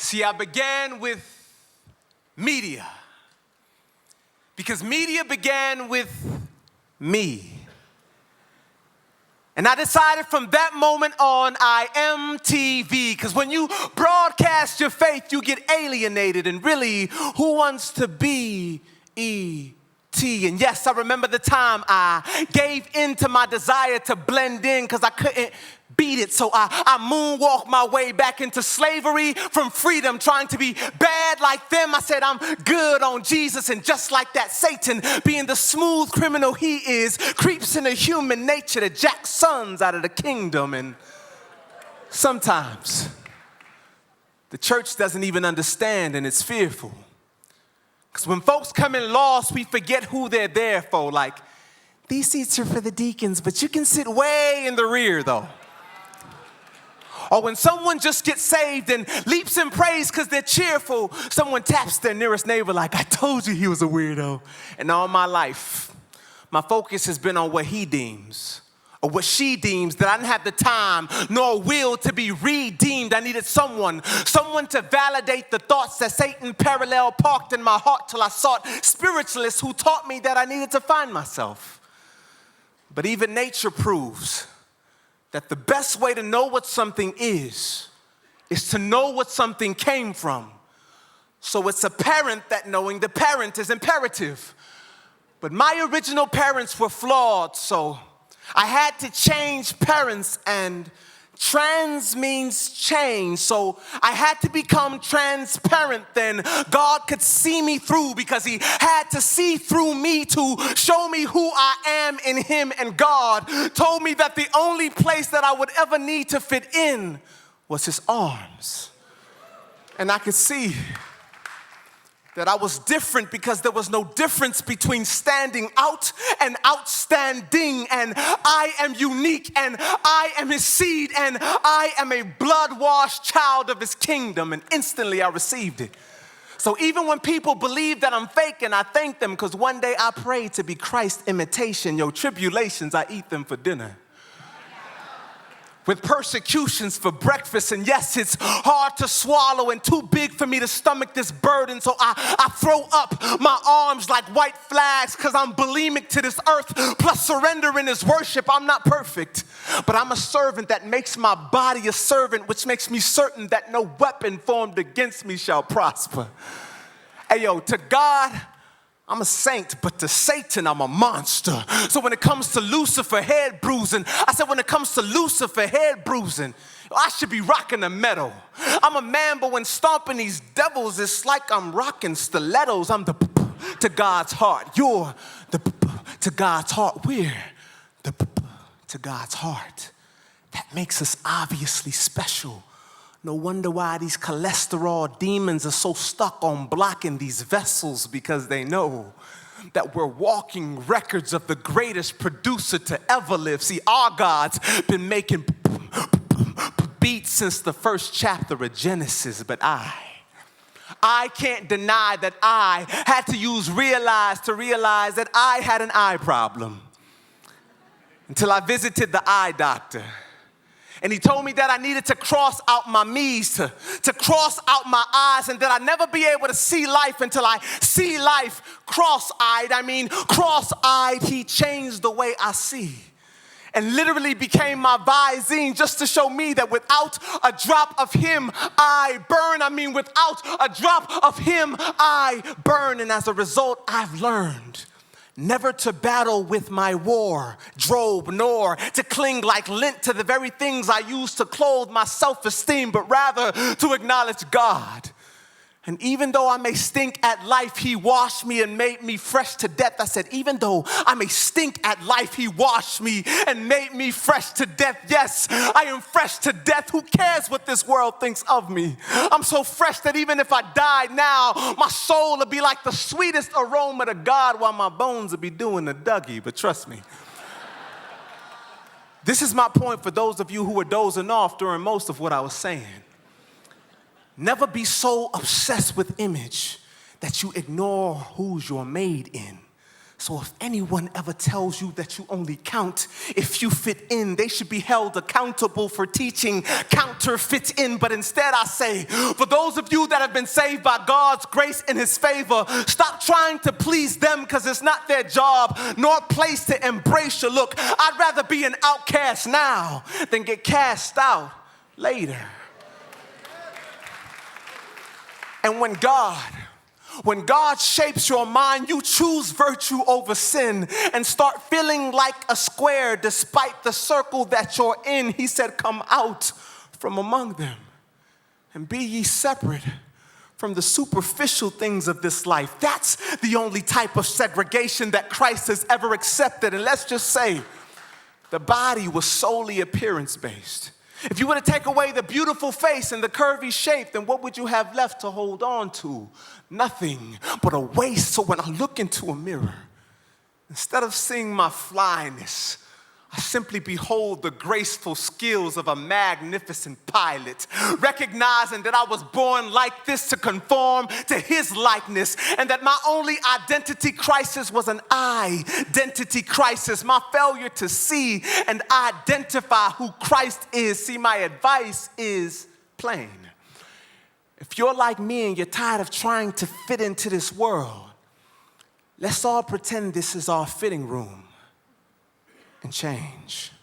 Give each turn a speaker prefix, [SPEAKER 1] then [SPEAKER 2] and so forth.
[SPEAKER 1] See, I began with media because media began with me. And I decided from that moment on, I am TV. Because when you broadcast your faith, you get alienated. And really, who wants to be E.T.? And yes, I remember the time I gave in to my desire to blend in because I couldn't beat it. So I moonwalked my way back into slavery from freedom, trying to be bad like them. I said, I'm good on Jesus. And just like that, Satan, being the smooth criminal he is, creeps into human nature to jack sons out of the kingdom. And sometimes the church doesn't even understand, and it's fearful. Because when folks come in lost, we forget who they're there for. Like, these seats are for the deacons, but you can sit way in the rear, though. Or when someone just gets saved and leaps in praise because they're cheerful, someone taps their nearest neighbor like, I told you he was a weirdo. And all my life, my focus has been on what he deems or what she deems, that I didn't have the time nor will to be redeemed. I needed someone to validate the thoughts that Satan parallel parked in my heart till I sought spiritualists who taught me that I needed to find myself. But even nature proves that the best way to know what something is to know what something came from. So it's apparent that knowing the parent is imperative. But my original parents were flawed, so I had to change parents, and trans means change. So I had to become transparent, then God could see me through because he had to see through me to show me who I am in him. And God told me that the only place that I would ever need to fit in was his arms. And I could see that I was different because there was no difference between standing out and outstanding. And I am unique, and I am his seed, and I am a blood-washed child of his kingdom. And instantly I received it. So even when people believe that I'm fake, and I thank them because one day I prayed to be Christ's imitation. Yo, tribulations, I eat them for dinner. With persecutions for breakfast, and yes, it's hard to swallow and too big for me to stomach this burden, so I throw up my arms like white flags because I'm bulimic to this earth, plus surrendering is worship. I'm not perfect, but I'm a servant that makes my body a servant, which makes me certain that no weapon formed against me shall prosper. Hey, yo, to God, I'm a saint, but to Satan, I'm a monster. So when it comes to Lucifer head bruising, I said when it comes to Lucifer head bruising, I should be rocking a medal. I'm a man, but when stomping these devils, it's like I'm rocking stilettos. I'm the to God's heart. You're the to God's heart. We're the to God's heart. That makes us obviously special. No wonder why these cholesterol demons are so stuck on blocking these vessels, because they know that we're walking records of the greatest producer to ever live. See, our God's been making beats since the first chapter of Genesis, but I can't deny that I had to use realize to realize that I had an eye problem until I visited the eye doctor. And he told me that I needed to cross out my me's, to cross out my eyes, and that I'd never be able to see life until I see life cross-eyed. I mean, cross-eyed, he changed the way I see. And literally became my Visine just to show me that without a drop of him, I burn. I mean, without a drop of him, I burn. And as a result, I've learned never to battle with my wardrobe, nor to cling like lint to the very things I use to clothe my self-esteem, but rather to acknowledge God. And even though I may stink at life, he washed me and made me fresh to death. I said, even though I may stink at life, he washed me and made me fresh to death. Yes, I am fresh to death. Who cares what this world thinks of me? I'm so fresh that even if I died now, my soul would be like the sweetest aroma to God, while my bones would be doing the Dougie. But trust me, this is my point for those of you who were dozing off during most of what I was saying. Never be so obsessed with image that you ignore who you're made in. So if anyone ever tells you that you only count if you fit in, they should be held accountable for teaching counterfeit in. But instead I say, for those of you that have been saved by God's grace and his favor, stop trying to please them because it's not their job nor place to embrace you. Look, I'd rather be an outcast now than get cast out later. And when God shapes your mind, you choose virtue over sin and start feeling like a square despite the circle that you're in. He said, come out from among them and be ye separate from the superficial things of this life. That's the only type of segregation that Christ has ever accepted. And let's just say the body was solely appearance-based. If you were to take away the beautiful face and the curvy shape, then what would you have left to hold on to? Nothing but a waist. So when I look into a mirror, instead of seeing my flyness, I simply behold the graceful skills of a magnificent pilot, recognizing that I was born like this to conform to his likeness, and that my only identity crisis was an identity crisis, my failure to see and identify who Christ is. See, my advice is plain. If you're like me and you're tired of trying to fit into this world, let's all pretend this is our fitting room and change.